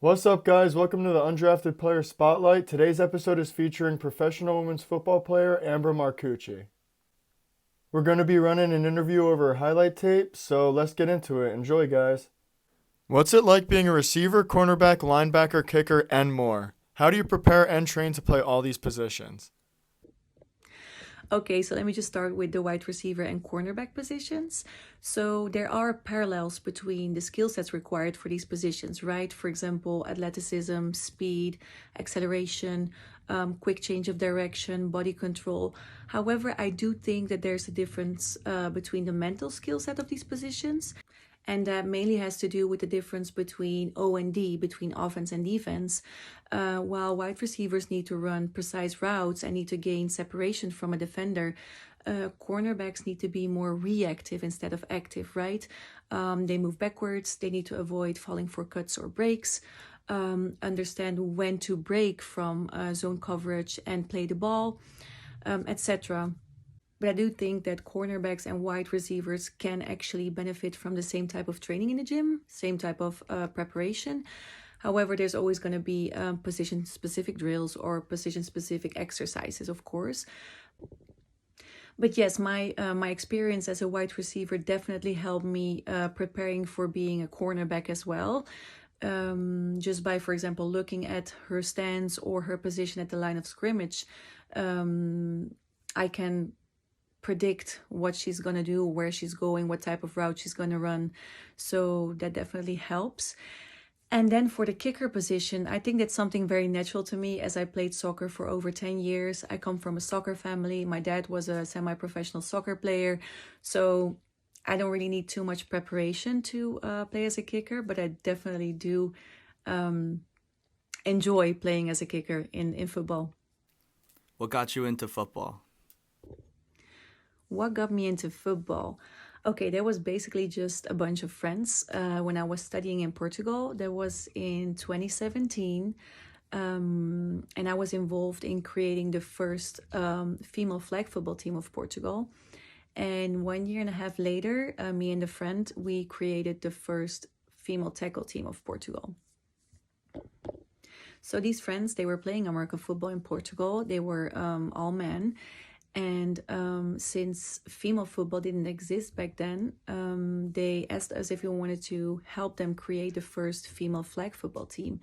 What's up, guys? Welcome to the Undrafted Player Spotlight. Today's episode is featuring professional women's football player Ambra Marcucci. We're going to be running an interview over highlight tape, so let's get into it. Enjoy, guys. What's it like being a receiver, cornerback, linebacker, kicker, and more? How do you prepare and train to play all these positions? Okay, so let me just start with the wide receiver and cornerback positions. So there are parallels between the skill sets required for these positions, right? For example, athleticism, speed, acceleration, quick change of direction, body control. However, I do think that there's a difference between the mental skill set of these positions. And that mainly has to do with the difference between O and D, between offense and defense. While wide receivers need to run precise routes and need to gain separation from a defender, cornerbacks need to be more reactive instead of active, right? They move backwards, they need to avoid falling for cuts or breaks, understand when to break from zone coverage and play the ball, etc. But I do think that cornerbacks and wide receivers can actually benefit from the same type of training in the gym, same type of preparation. However, there's always going to be position specific drills or position specific exercises, of course. But yes, my experience as a wide receiver definitely helped me preparing for being a cornerback as well. Just by, for example, looking at her stance or her position at the line of scrimmage, I can predict what she's going to do, where she's going, what type of route she's going to run. So that definitely helps. And then for the kicker position, I think that's something very natural to me as I played soccer for over 10 years. I come from a soccer family. My dad was a semi-professional soccer player. So I don't really need too much preparation to play as a kicker, but I definitely do enjoy playing as a kicker in football. What got you into football? What got me into football? Okay, there was basically just a bunch of friends when I was studying in Portugal. That was in 2017. And I was involved in creating the first female flag football team of Portugal. And 1.5 years later, me and a friend, we created the first female tackle team of Portugal. So these friends, they were playing American football in Portugal. They were all men. And since female football didn't exist back then, they asked us if we wanted to help them create the first female flag football team.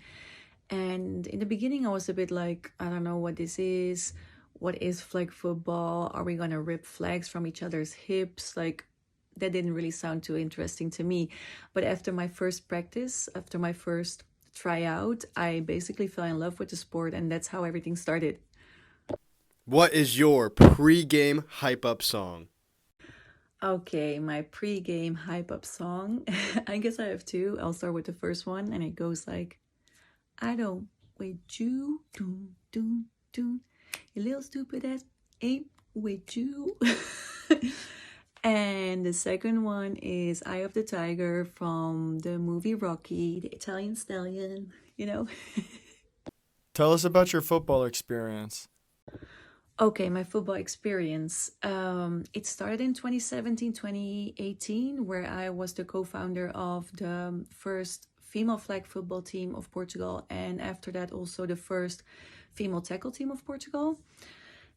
And in the beginning, I was a bit like, I don't know what this is. What is flag football? Are we going to rip flags from each other's hips? Like, that didn't really sound too interesting to me. But after my first practice, after my first tryout, I basically fell in love with the sport, and that's how everything started. What is your pre-game hype-up song? Okay, my pre-game hype-up song. I guess I have two. I'll start with the first one, and it goes like, I don't with you, doom, doom, doom. You little stupid ass ain't with you. And the second one is Eye of the Tiger from the movie Rocky, the Italian stallion, you know? Tell us about your football experience. Okay, my football experience. It started in 2017, 2018, where I was the co-founder of the first female flag football team of Portugal, and after that also the first female tackle team of Portugal.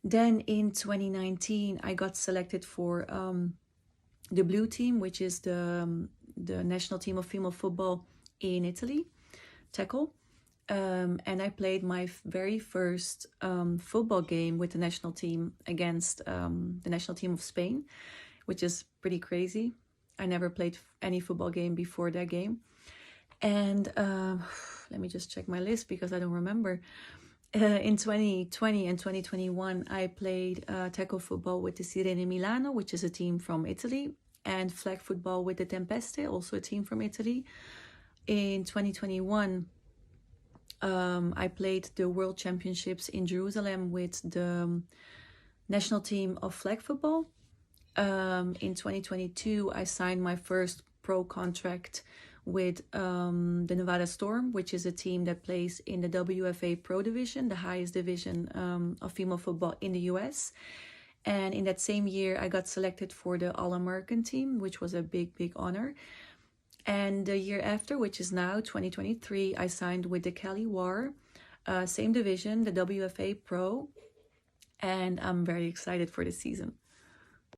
Then in 2019, I got selected for the blue team, which is the national team of female football in Italy, tackle. And I played my very first football game with the national team against the national team of Spain, which is pretty crazy. I never played any football game before that game. And let me just check my list because I don't remember. In 2020 and 2021, I played tackle football with the Sirene Milano, which is a team from Italy, and flag football with the Tempeste, also a team from Italy. In 2021, I played the World Championships in Jerusalem with the national team of flag football. In 2022, I signed my first pro contract with the Nevada Storm, which is a team that plays in the WFA Pro Division, the highest division of female football in the US. And in that same year, I got selected for the All-American team, which was a big, big honor. And the year after, which is now 2023, I signed with the Cali War, same division, the WFA Pro, and I'm very excited for this season.